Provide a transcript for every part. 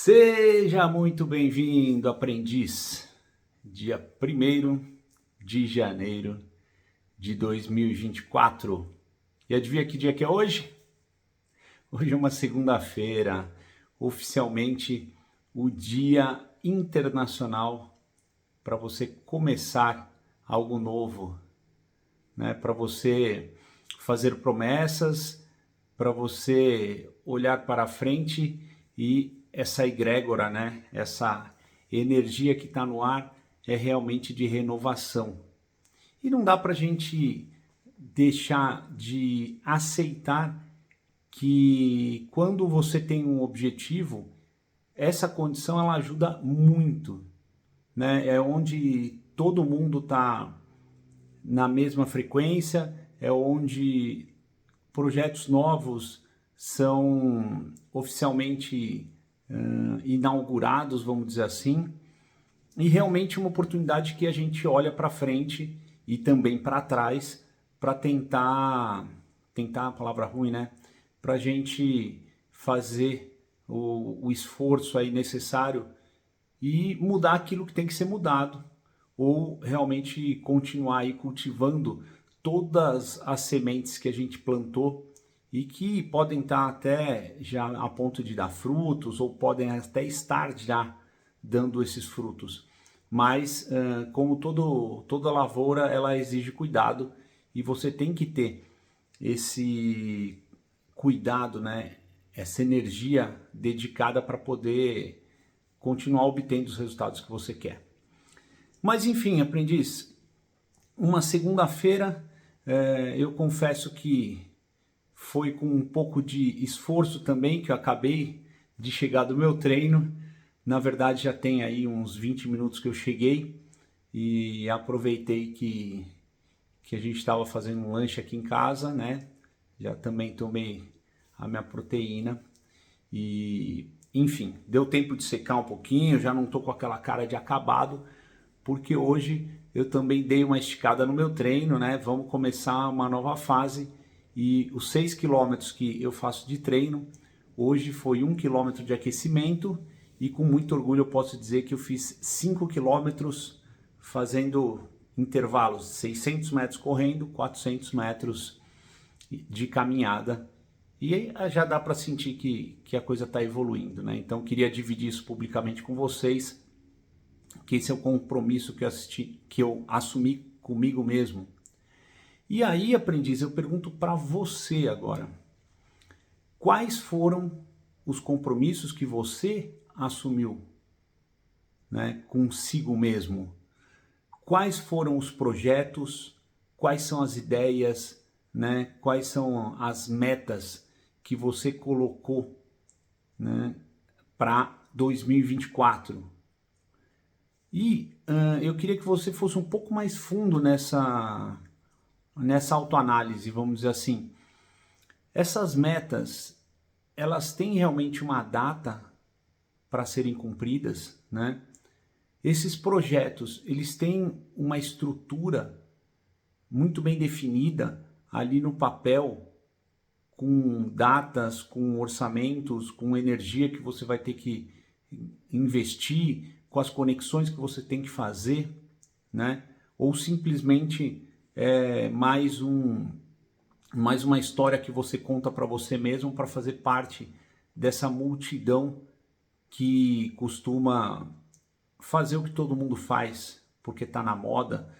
Seja muito bem-vindo, aprendiz. Dia 1º de janeiro de 2024. E adivinha que dia que é hoje? Hoje é uma segunda-feira, oficialmente o Dia Internacional para você começar algo novo, né? Para você fazer promessas, para você olhar para frente e essa egrégora, né? Essa energia que está no ar é realmente de renovação. E não dá para a gente deixar de aceitar que quando você tem um objetivo, essa condição ela ajuda muito, né? É onde todo mundo está na mesma frequência, é onde projetos novos são oficialmente inaugurados, vamos dizer assim, e realmente uma oportunidade que a gente olha para frente e também para trás para tentar a palavra ruim, né? Para a gente fazer o esforço aí necessário e mudar aquilo que tem que ser mudado, ou realmente continuar aí cultivando todas as sementes que a gente plantou e que podem estar até já a ponto de dar frutos ou podem até estar já dando esses frutos. Mas como toda lavoura, ela exige cuidado e você tem que ter esse cuidado, né? Essa energia dedicada para poder continuar obtendo os resultados que você quer. Mas enfim, aprendiz, uma segunda-feira, eu confesso que foi com um pouco de esforço também que eu acabei de chegar do meu treino. Na verdade, já tem aí uns 20 minutos que eu cheguei e aproveitei que a gente estava fazendo um lanche aqui em casa, né? Já também tomei a minha proteína e, enfim, deu tempo de secar um pouquinho, já não tô com aquela cara de acabado, porque hoje eu também dei uma esticada no meu treino, né? Vamos começar uma nova fase e os 6 quilômetros que eu faço de treino, hoje foi 1 quilômetro de aquecimento e com muito orgulho eu posso dizer que eu fiz 5 quilômetros fazendo intervalos, 600 metros correndo, 400 metros de caminhada. E aí já dá para sentir que a coisa está evoluindo, né? Então queria dividir isso publicamente com vocês, que esse é o compromisso que eu assumi comigo mesmo. E aí, aprendiz, eu pergunto para você agora, quais foram os compromissos que você assumiu, né, consigo mesmo? Quais foram os projetos, quais são as ideias, né, quais são as metas que você colocou, né, para 2024? E eu queria que você fosse um pouco mais fundo nessa autoanálise, vamos dizer assim. Essas metas, elas têm realmente uma data para serem cumpridas, né? Esses projetos, eles têm uma estrutura muito bem definida ali no papel, com datas, com orçamentos, com energia que você vai ter que investir, com as conexões que você tem que fazer, né? Ou simplesmente mais uma história que você conta para você mesmo para fazer parte dessa multidão que costuma fazer o que todo mundo faz porque está na moda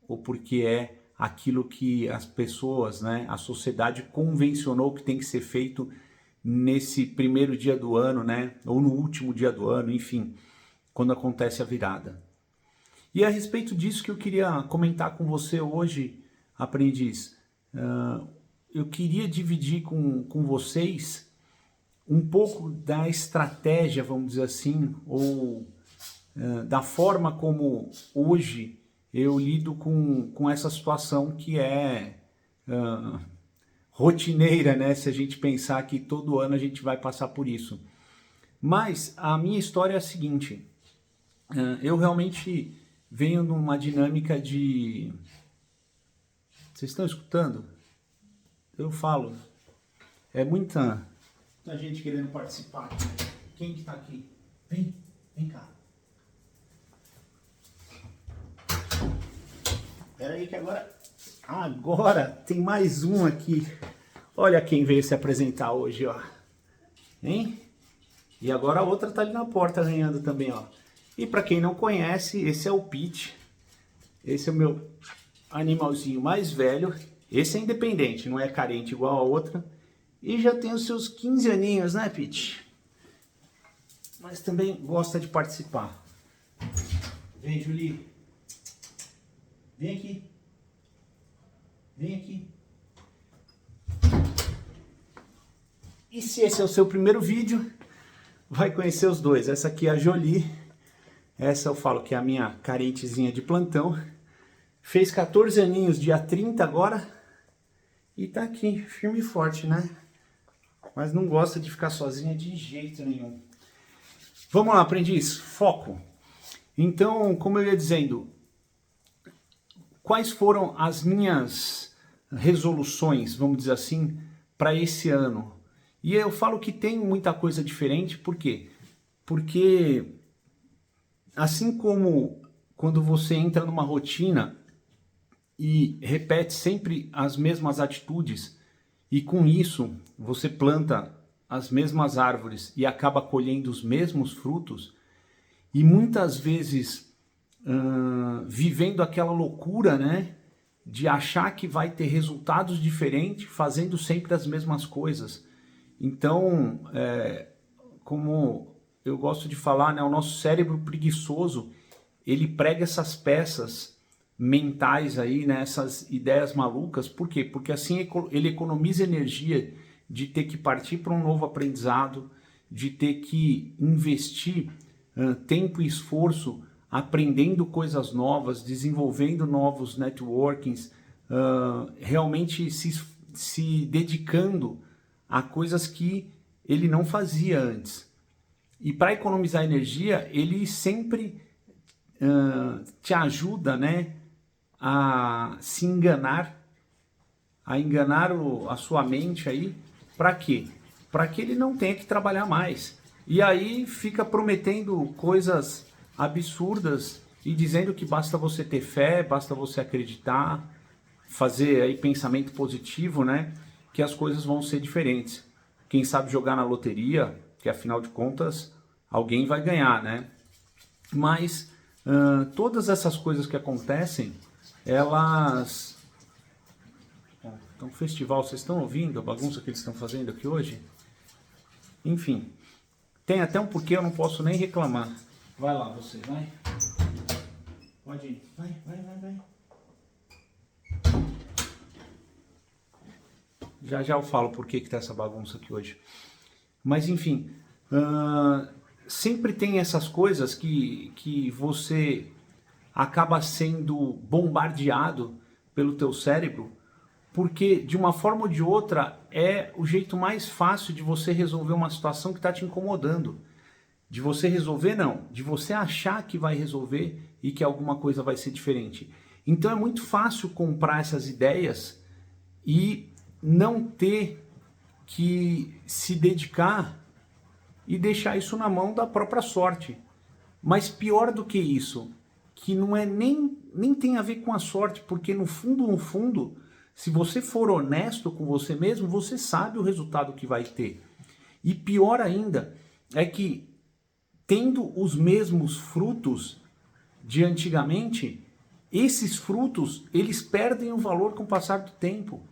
ou porque é aquilo que as pessoas, né, a sociedade convencionou que tem que ser feito nesse primeiro dia do ano, né, ou no último dia do ano, enfim, quando acontece a virada. E é a respeito disso que eu queria comentar com você hoje, aprendiz. Eu queria dividir com vocês um pouco da estratégia, vamos dizer assim, ou da forma como hoje eu lido com essa situação que é rotineira, né? Se a gente pensar que todo ano a gente vai passar por isso. Mas a minha história é a seguinte, eu realmente venho numa dinâmica de... Vocês estão escutando? Eu falo, é muita gente querendo participar. Quem que tá aqui? Vem cá. Espera aí que agora tem mais um aqui. Olha quem veio se apresentar hoje, ó. Hein? E agora a outra tá ali na porta ganhando também, ó. E para quem não conhece, esse é o Pete. Esse é o meu animalzinho mais velho. Esse é independente, não é carente igual a outra. E já tem os seus 15 aninhos, né, Pete? Mas também gosta de participar. Vem, Julie. Vem aqui. Vem aqui. E se esse é o seu primeiro vídeo, vai conhecer os dois. Essa aqui é a Jolie. Essa eu falo que é a minha carentezinha de plantão. Fez 14 aninhos, dia 30 agora. E tá aqui, firme e forte, né? Mas não gosta de ficar sozinha de jeito nenhum. Vamos lá, aprendiz. Foco. Então, como eu ia dizendo, quais foram as minhas resoluções, vamos dizer assim, para esse ano? E eu falo que tem muita coisa diferente, por quê? Porque assim como quando você entra numa rotina e repete sempre as mesmas atitudes, e com isso você planta as mesmas árvores e acaba colhendo os mesmos frutos, e muitas vezes vivendo aquela loucura, né, de achar que vai ter resultados diferentes fazendo sempre as mesmas coisas. Então, como eu gosto de falar, né, o nosso cérebro preguiçoso, ele prega essas peças mentais aí, né, essas ideias malucas. Por quê? Porque assim ele economiza energia de ter que partir para um novo aprendizado, de ter que investir tempo e esforço aprendendo coisas novas, desenvolvendo novos networkings, realmente se dedicando a coisas que ele não fazia antes. E para economizar energia, ele sempre te ajuda, né, a se enganar, a sua mente aí. Para quê? Para que ele não tenha que trabalhar mais. E aí fica prometendo coisas absurdas e dizendo que basta você ter fé, basta você acreditar, fazer aí pensamento positivo, né, que as coisas vão ser diferentes. Quem sabe jogar na loteria, que afinal de contas alguém vai ganhar, né? Mas todas essas coisas que acontecem, elas... Então, festival, vocês estão ouvindo a bagunça que eles estão fazendo aqui hoje? Enfim, tem até um porquê, eu não posso nem reclamar. Vai lá, você, vai. Pode ir. Vai. Já eu falo por que tá essa bagunça aqui hoje. Mas enfim, sempre tem essas coisas que você acaba sendo bombardeado pelo teu cérebro, porque de uma forma ou de outra é o jeito mais fácil de você resolver uma situação que está te incomodando. De você resolver, não. De você achar que vai resolver e que alguma coisa vai ser diferente. Então é muito fácil comprar essas ideias e não ter que se dedicar e deixar isso na mão da própria sorte. Mas pior do que isso, que não é nem tem a ver com a sorte, porque no fundo, se você for honesto com você mesmo, você sabe o resultado que vai ter. E pior ainda é que, tendo os mesmos frutos de antigamente, esses frutos, eles perdem o valor com o passar do tempo.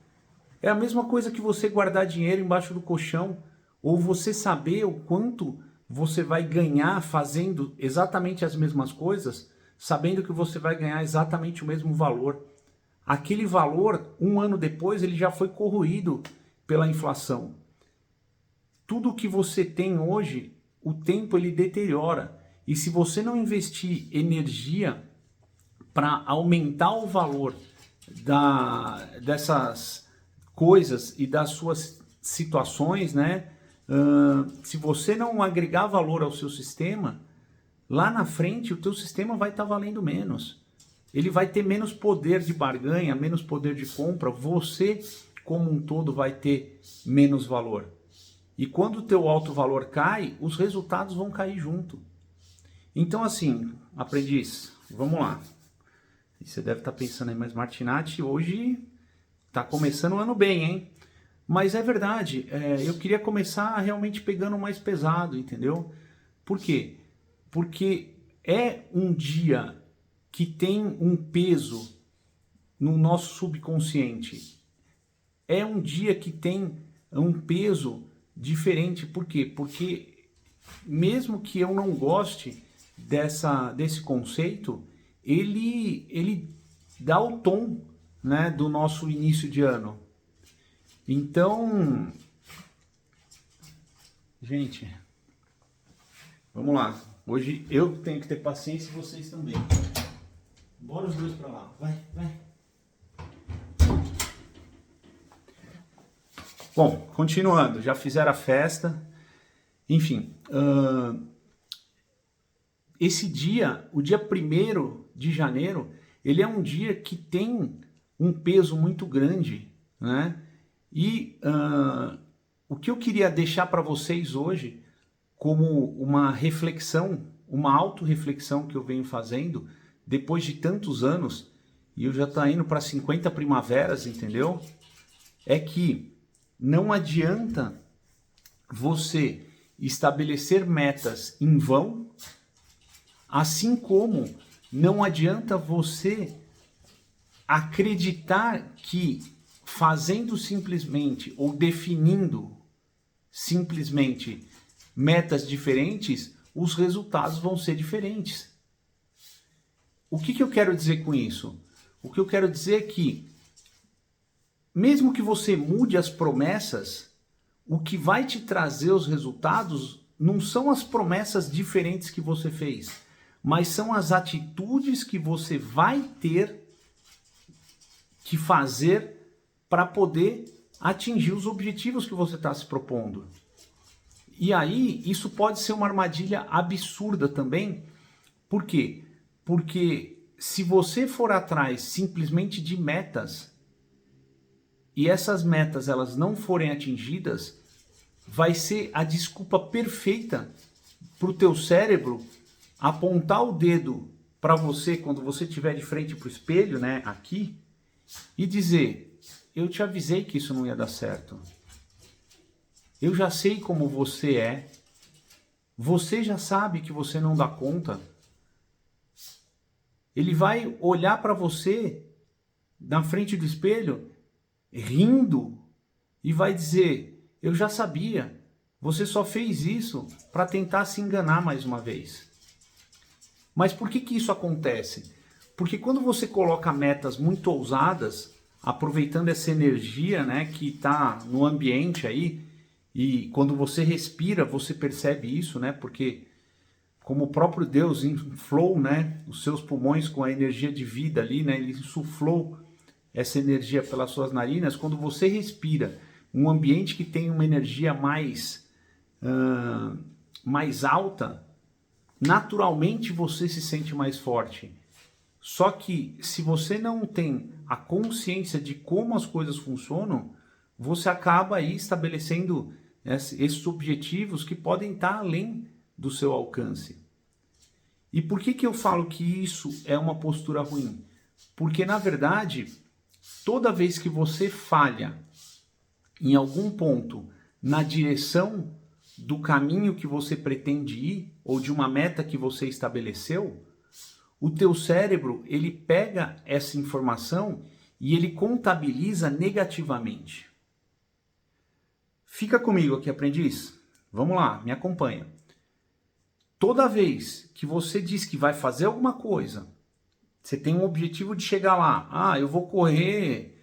É a mesma coisa que você guardar dinheiro embaixo do colchão, ou você saber o quanto você vai ganhar fazendo exatamente as mesmas coisas, sabendo que você vai ganhar exatamente o mesmo valor. Aquele valor, um ano depois, ele já foi corroído pela inflação. Tudo que você tem hoje, o tempo ele deteriora. E se você não investir energia para aumentar o valor dessas coisas e das suas situações, né? Se você não agregar valor ao seu sistema, lá na frente o teu sistema vai estar valendo menos. Ele vai ter menos poder de barganha, menos poder de compra. Você, como um todo, vai ter menos valor. E quando o teu alto valor cai, os resultados vão cair junto. Então, assim, aprendiz, vamos lá. E você deve estar pensando aí, mas Martinatti, hoje tá começando o ano bem, hein? Mas é verdade, eu queria começar realmente pegando mais pesado, entendeu? Por quê? Porque é um dia que tem um peso no nosso subconsciente. É um dia que tem um peso diferente. Por quê? Porque mesmo que eu não goste desse conceito, ele dá o tom, né, do nosso início de ano. Então, gente, vamos lá. Hoje eu tenho que ter paciência e vocês também. Bora os dois pra lá. Vai, vai. Bom, continuando. Já fizeram a festa. Enfim, esse dia, o dia 1º de janeiro, ele é um dia que tem um peso muito grande, né? E o que eu queria deixar para vocês hoje, como uma reflexão, uma autorreflexão que eu venho fazendo, depois de tantos anos, e eu já estou indo para 50 primaveras, entendeu? É que não adianta você estabelecer metas em vão, assim como não adianta você acreditar que fazendo simplesmente ou definindo simplesmente metas diferentes, os resultados vão ser diferentes. O que eu quero dizer com isso? O que eu quero dizer é que, mesmo que você mude as promessas, o que vai te trazer os resultados não são as promessas diferentes que você fez, mas são as atitudes que você vai ter que fazer para poder atingir os objetivos que você está se propondo. E aí, isso pode ser uma armadilha absurda também. Por quê? Porque se você for atrás simplesmente de metas, e essas metas elas não forem atingidas, vai ser a desculpa perfeita para o teu cérebro apontar o dedo para você quando você estiver de frente para o espelho, né, aqui, e dizer: eu te avisei que isso não ia dar certo. Eu já sei como você é. Você já sabe que você não dá conta. Ele vai olhar para você na frente do espelho, rindo, e vai dizer: eu já sabia. Você só fez isso para tentar se enganar mais uma vez. Mas por que isso acontece? Porque quando você coloca metas muito ousadas, aproveitando essa energia, né, que está no ambiente aí, e quando você respira, você percebe isso, né, porque como o próprio Deus inflou, né, os seus pulmões com a energia de vida ali, né, ele insuflou essa energia pelas suas narinas. Quando você respira um ambiente que tem uma energia mais alta, naturalmente você se sente mais forte. Só que se você não tem a consciência de como as coisas funcionam, você acaba aí estabelecendo esses objetivos que podem estar além do seu alcance. E por que eu falo que isso é uma postura ruim? Porque, na verdade, toda vez que você falha em algum ponto na direção do caminho que você pretende ir, ou de uma meta que você estabeleceu, o teu cérebro, ele pega essa informação e ele contabiliza negativamente. Fica comigo aqui, aprendiz. Vamos lá, me acompanha. Toda vez que você diz que vai fazer alguma coisa, você tem um objetivo de chegar lá. Eu vou correr,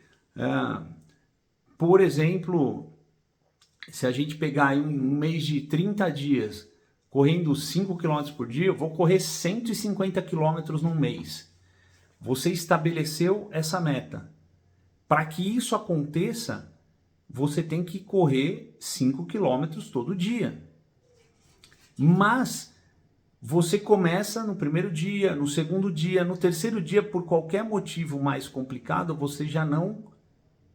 por exemplo, se a gente pegar aí um mês de 30 dias, correndo 5 km por dia, eu vou correr 150 km num mês. Você estabeleceu essa meta. Para que isso aconteça, você tem que correr 5 km todo dia. Mas você começa no primeiro dia, no segundo dia, no terceiro dia, por qualquer motivo mais complicado, você já não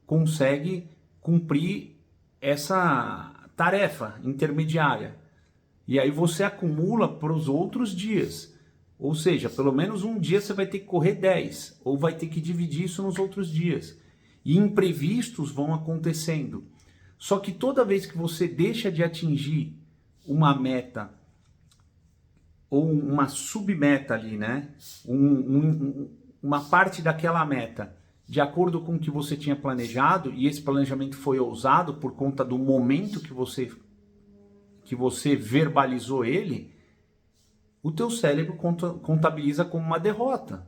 consegue cumprir essa tarefa intermediária. E aí você acumula para os outros dias. Ou seja, pelo menos um dia você vai ter que correr 10, ou vai ter que dividir isso nos outros dias. E imprevistos vão acontecendo. Só que toda vez que você deixa de atingir uma meta, ou uma submeta ali, né? Uma parte daquela meta, de acordo com o que você tinha planejado, e esse planejamento foi ousado por conta do momento que você verbalizou ele, o teu cérebro contabiliza como uma derrota.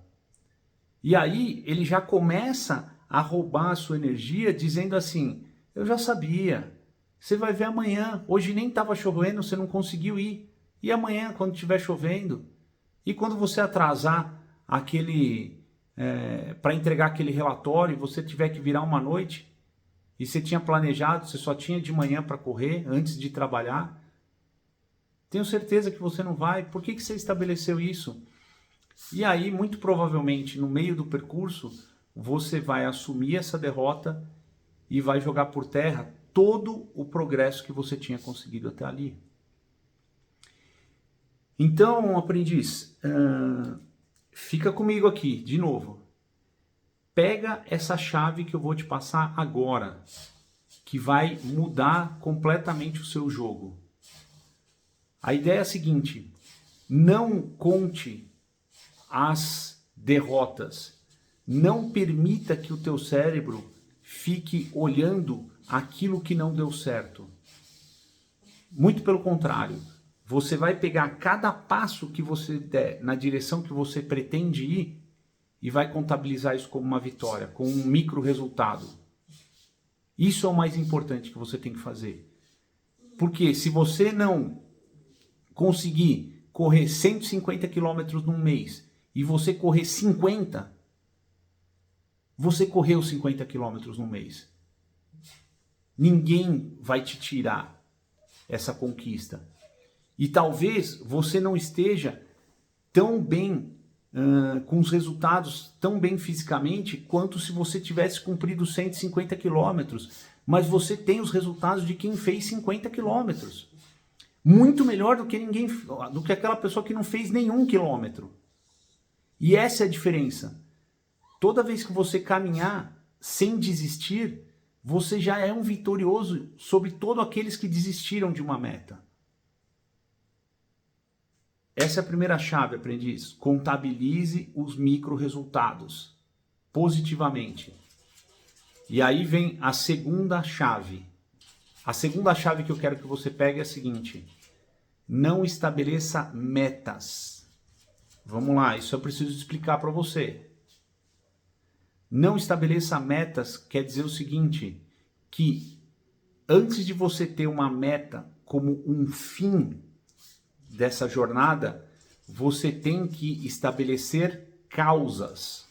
E aí ele já começa a roubar a sua energia dizendo assim, eu já sabia, você vai ver amanhã, hoje nem estava chovendo, você não conseguiu ir. E amanhã, quando estiver chovendo? E quando você atrasar para entregar aquele relatório, você tiver que virar uma noite, e você tinha planejado, você só tinha de manhã para correr, antes de trabalhar, tenho certeza que você não vai. Por que você estabeleceu isso? E aí, muito provavelmente, no meio do percurso, você vai assumir essa derrota e vai jogar por terra todo o progresso que você tinha conseguido até ali. Então, aprendiz, fica comigo aqui, de novo. Pega essa chave que eu vou te passar agora, que vai mudar completamente o seu jogo. A ideia é a seguinte, não conte as derrotas. Não permita que o teu cérebro fique olhando aquilo que não deu certo. Muito pelo contrário, você vai pegar cada passo que você der na direção que você pretende ir e vai contabilizar isso como uma vitória, como um micro resultado. Isso é o mais importante que você tem que fazer. Porque se você não conseguir correr 150 quilômetros num mês e você correr 50, você correu 50 quilômetros num mês. Ninguém vai te tirar essa conquista. E talvez você não esteja tão bem, com os resultados tão bem fisicamente, quanto se você tivesse cumprido 150 quilômetros. Mas você tem os resultados de quem fez 50 quilômetros. Muito melhor do que aquela pessoa que não fez nenhum quilômetro. E essa é a diferença. Toda vez que você caminhar sem desistir, você já é um vitorioso sobre todos aqueles que desistiram de uma meta. Essa é a primeira chave, aprendiz. Contabilize os micro resultados positivamente. E aí vem a segunda chave. A segunda chave que eu quero que você pegue é a seguinte: não estabeleça metas. Vamos lá, isso eu preciso explicar para você. Não estabeleça metas quer dizer o seguinte, que antes de você ter uma meta como um fim dessa jornada, você tem que estabelecer causas.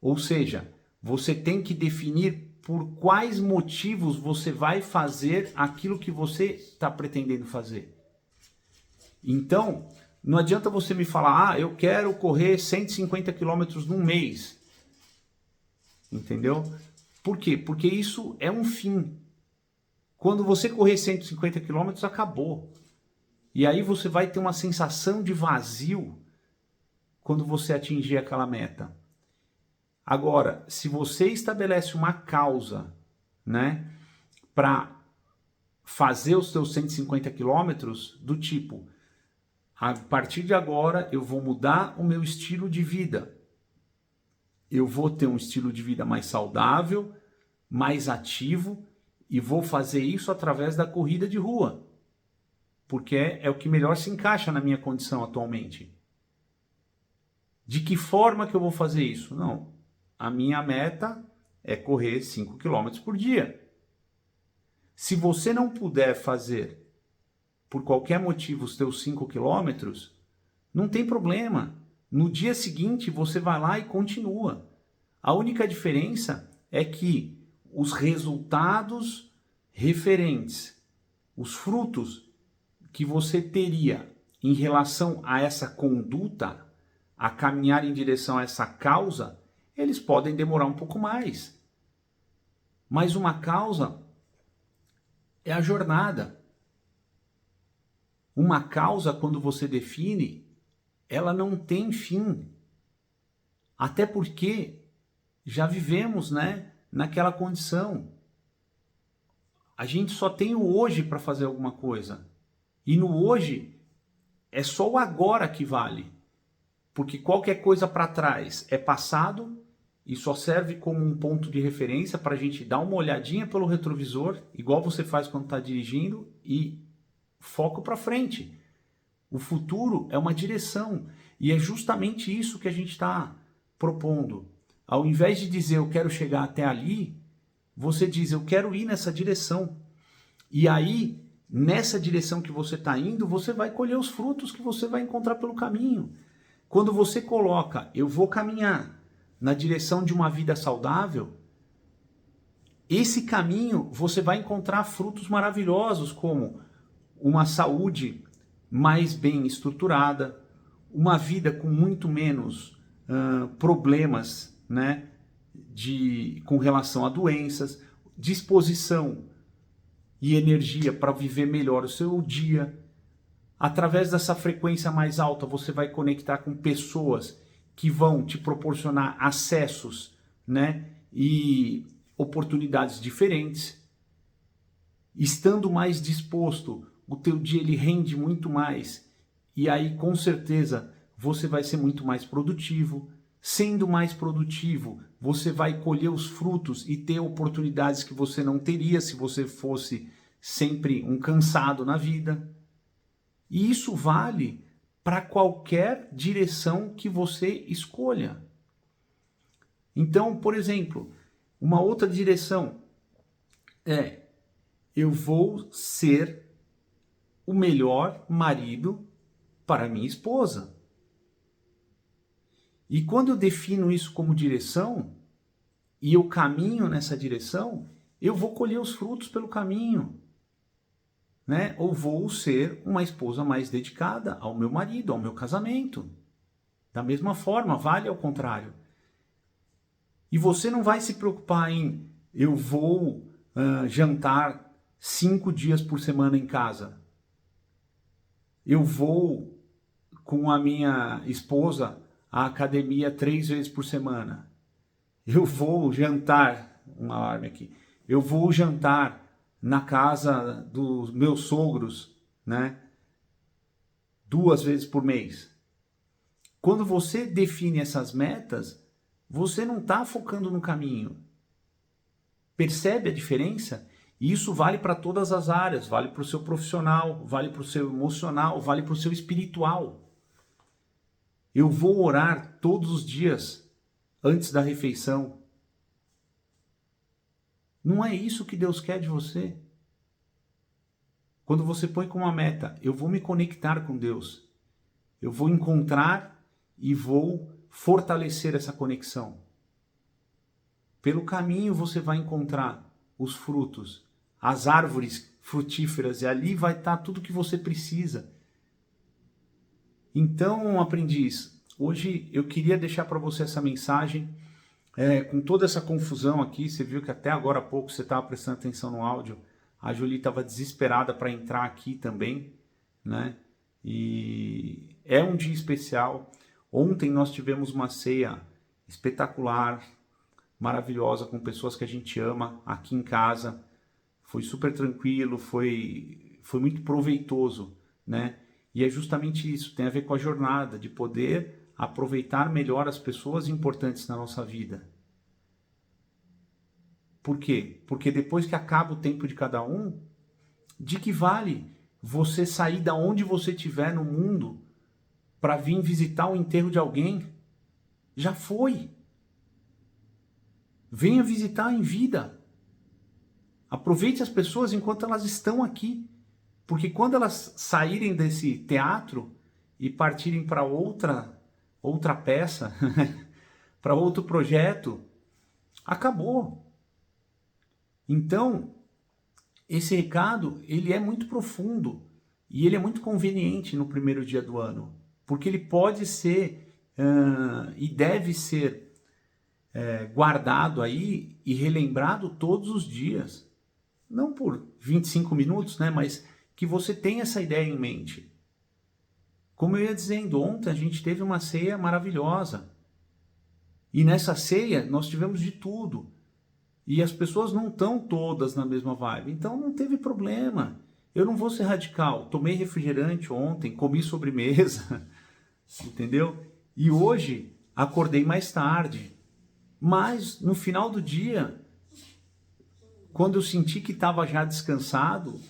Ou seja, você tem que definir por quais motivos você vai fazer aquilo que você está pretendendo fazer. Então, não adianta você me falar, eu quero correr 150 quilômetros num mês. Entendeu? Por quê? Porque isso é um fim. Quando você correr 150 quilômetros, acabou. E aí você vai ter uma sensação de vazio quando você atingir aquela meta. Agora, se você estabelece uma causa, né, para fazer os seus 150 quilômetros, do tipo, a partir de agora eu vou mudar o meu estilo de vida. Eu vou ter um estilo de vida mais saudável, mais ativo, e vou fazer isso através da corrida de rua. Porque é o que melhor se encaixa na minha condição atualmente. De que forma que eu vou fazer isso? Não. A minha meta é correr 5 km por dia. Se você não puder fazer, por qualquer motivo, os teus 5 km, não tem problema. No dia seguinte, você vai lá e continua. A única diferença é que os resultados referentes, os frutos que você teria em relação a essa conduta, a caminhar em direção a essa causa, eles podem demorar um pouco mais. Mas uma causa é a jornada. uma causa, quando você define, ela não tem fim. Até porque já vivemos, né, naquela condição. A gente só tem o hoje para fazer alguma coisa. E no hoje é só o agora que vale. Porque qualquer coisa para trás é passado e só serve como um ponto de referência para a gente dar uma olhadinha pelo retrovisor, igual você faz quando está dirigindo, e foco para frente. O futuro é uma direção e é justamente isso que a gente está propondo. Ao invés de dizer eu quero chegar até ali, você diz eu quero ir nessa direção. E aí, nessa direção que você está indo, você vai colher os frutos que você vai encontrar pelo caminho. Quando você coloca eu vou caminhar na direção de uma vida saudável, esse caminho você vai encontrar frutos maravilhosos como uma saúde mais bem estruturada, uma vida com muito menos problemas, né, com relação a doenças, disposição e energia para viver melhor o seu dia. Através dessa frequência mais alta, você vai conectar com pessoas que vão te proporcionar acessos, né, e oportunidades diferentes. Estando mais disposto, o teu dia ele rende muito mais. E aí, com certeza, você vai ser muito mais produtivo. Sendo mais produtivo, você vai colher os frutos e ter oportunidades que você não teria se você fosse sempre um cansado na vida. E isso vale para qualquer direção que você escolha. Então, por exemplo, uma outra direção é: eu vou ser o melhor marido para minha esposa. E quando eu defino isso como direção, e eu caminho nessa direção, eu vou colher os frutos pelo caminho, né? Ou vou ser uma esposa mais dedicada ao meu marido, ao meu casamento. Da mesma forma, vale ao contrário. E você não vai se preocupar em eu vou jantar 5 dias por semana em casa. Eu vou com a minha esposa à academia 3 vezes por semana. Eu vou jantar, um alarme aqui, eu vou jantar na casa dos meus sogros, né, 2 vezes por mês. Quando você define essas metas, você não está focando no caminho. Percebe a diferença? E isso vale para todas as áreas, vale para o seu profissional, vale para o seu emocional, vale para o seu espiritual. Eu vou orar todos os dias antes da refeição. Não é isso que Deus quer de você. Quando você põe como uma meta, eu vou me conectar com Deus, eu vou encontrar e vou fortalecer essa conexão. Pelo caminho você vai encontrar os frutos, as árvores frutíferas, e ali vai estar tudo que você precisa. Então, aprendiz, hoje eu queria deixar para você essa mensagem, com toda essa confusão aqui. Você viu que até agora há pouco você estava prestando atenção no áudio, a Julie estava desesperada para entrar aqui também, né? E é um dia especial. Ontem nós tivemos uma ceia espetacular, maravilhosa, com pessoas que a gente ama aqui em casa. Foi super tranquilo, foi muito proveitoso, né? E é justamente isso, tem a ver com a jornada, de poder aproveitar melhor as pessoas importantes na nossa vida. Por quê? Porque depois que acaba o tempo de cada um, de que vale você sair da onde você estiver no mundo para vir visitar o enterro de alguém? Já foi. Venha visitar em vida. Aproveite as pessoas enquanto elas estão aqui. Porque quando elas saírem desse teatro e partirem para outra peça, para outro projeto, acabou. Então, esse recado, ele é muito profundo e ele é muito conveniente no primeiro dia do ano, porque ele pode ser e deve ser guardado aí e relembrado todos os dias. Não por 25 minutos, né, mas que você tenha essa ideia em mente. Como eu ia dizendo, ontem a gente teve uma ceia maravilhosa. E nessa ceia nós tivemos de tudo. E as pessoas não estão todas na mesma vibe. Então não teve problema. Eu não vou ser radical. Tomei refrigerante ontem, comi sobremesa, entendeu? E hoje acordei mais tarde. Mas no final do dia, quando eu senti que estava já descansado,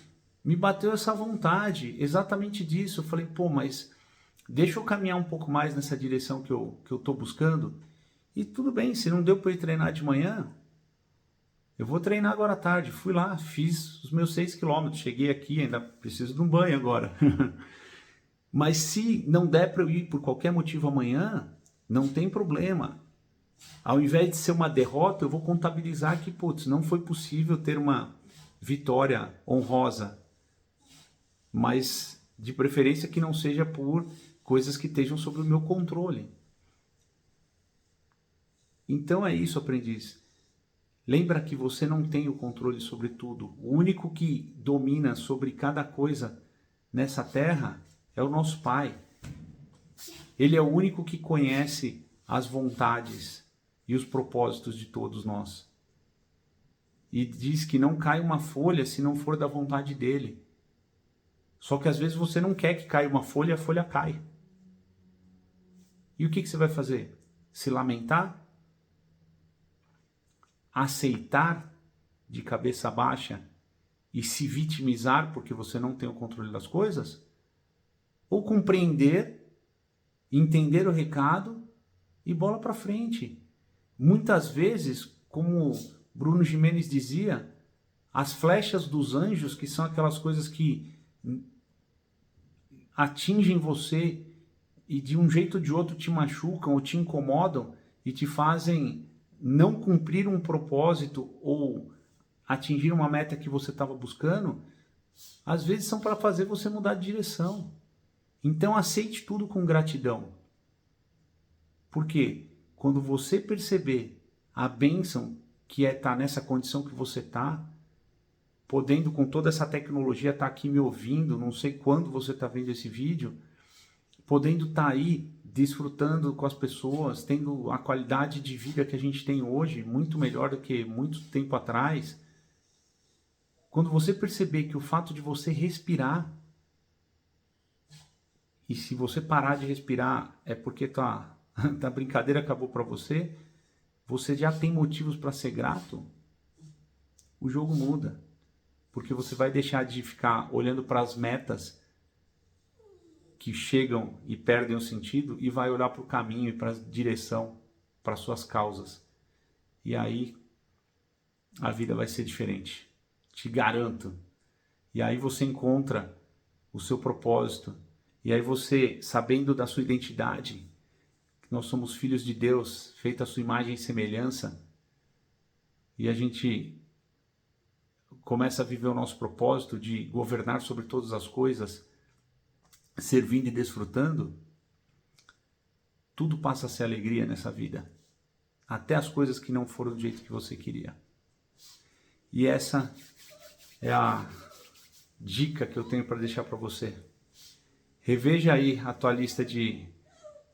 me bateu essa vontade, exatamente disso. Eu falei, pô, mas deixa eu caminhar um pouco mais nessa direção que eu estou buscando. E tudo bem, se não deu para eu ir treinar de manhã, eu vou treinar agora à tarde. Fui lá, fiz os meus 6 quilômetros, cheguei aqui, ainda preciso de um banho agora. Mas se não der para eu ir por qualquer motivo amanhã, não tem problema. Ao invés de ser uma derrota, eu vou contabilizar que, putz, não foi possível ter uma vitória honrosa. Mas de preferência que não seja por coisas que estejam sob o meu controle. Então é isso, aprendiz. Lembra que você não tem o controle sobre tudo. O único que domina sobre cada coisa nessa terra é o nosso Pai. Ele é o único que conhece as vontades e os propósitos de todos nós. E diz que não cai uma folha se não for da vontade dele. Só que às vezes você não quer que caia uma folha e a folha cai. E o que você vai fazer? Se lamentar? Aceitar de cabeça baixa e se vitimizar porque você não tem o controle das coisas? Ou compreender, entender o recado e bola para frente? Muitas vezes, como Bruno Gimenez dizia, as flechas dos anjos, que são aquelas coisas que atingem você e de um jeito ou de outro te machucam ou te incomodam e te fazem não cumprir um propósito ou atingir uma meta que você estava buscando, às vezes são para fazer você mudar de direção. Então aceite tudo com gratidão. Porque quando você perceber a bênção que é estar nessa condição que você está, podendo com toda essa tecnologia estar aqui me ouvindo, não sei quando você está vendo esse vídeo, podendo estar aí desfrutando com as pessoas, tendo a qualidade de vida que a gente tem hoje, muito melhor do que muito tempo atrás. Quando você perceber que o fato de você respirar, e se você parar de respirar é porque a brincadeira acabou para você, você já tem motivos para ser grato, o jogo muda. Porque você vai deixar de ficar olhando para as metas que chegam e perdem o sentido e vai olhar para o caminho e para a direção, para as suas causas. E aí a vida vai ser diferente, te garanto. E aí você encontra o seu propósito. E aí você, sabendo da sua identidade, que nós somos filhos de Deus, feita a sua imagem e semelhança, e a gente começa a viver o nosso propósito de governar sobre todas as coisas, servindo e desfrutando, tudo passa a ser alegria nessa vida. Até as coisas que não foram do jeito que você queria. E essa é a dica que eu tenho para deixar para você. Reveja aí a tua lista de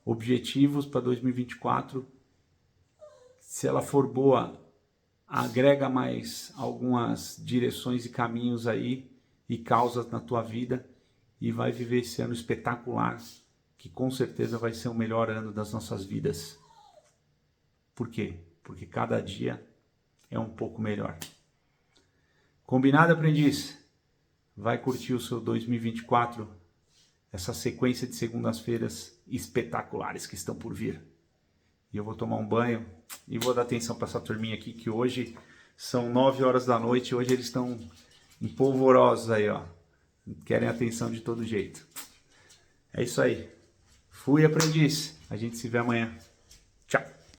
objetivos para 2024. Se ela for boa, agrega mais algumas direções e caminhos aí e causas na tua vida e vai viver esse ano espetacular, que com certeza vai ser o melhor ano das nossas vidas. Por quê? Porque cada dia é um pouco melhor. Combinado, aprendiz? Vai curtir o seu 2024, essa sequência de segundas-feiras espetaculares que estão por vir. E eu vou tomar um banho e vou dar atenção para essa turminha aqui, que hoje são 9 horas da noite, hoje eles estão empolvorosos aí, ó. Querem atenção de todo jeito. É isso aí. Fui, aprendiz. A gente se vê amanhã.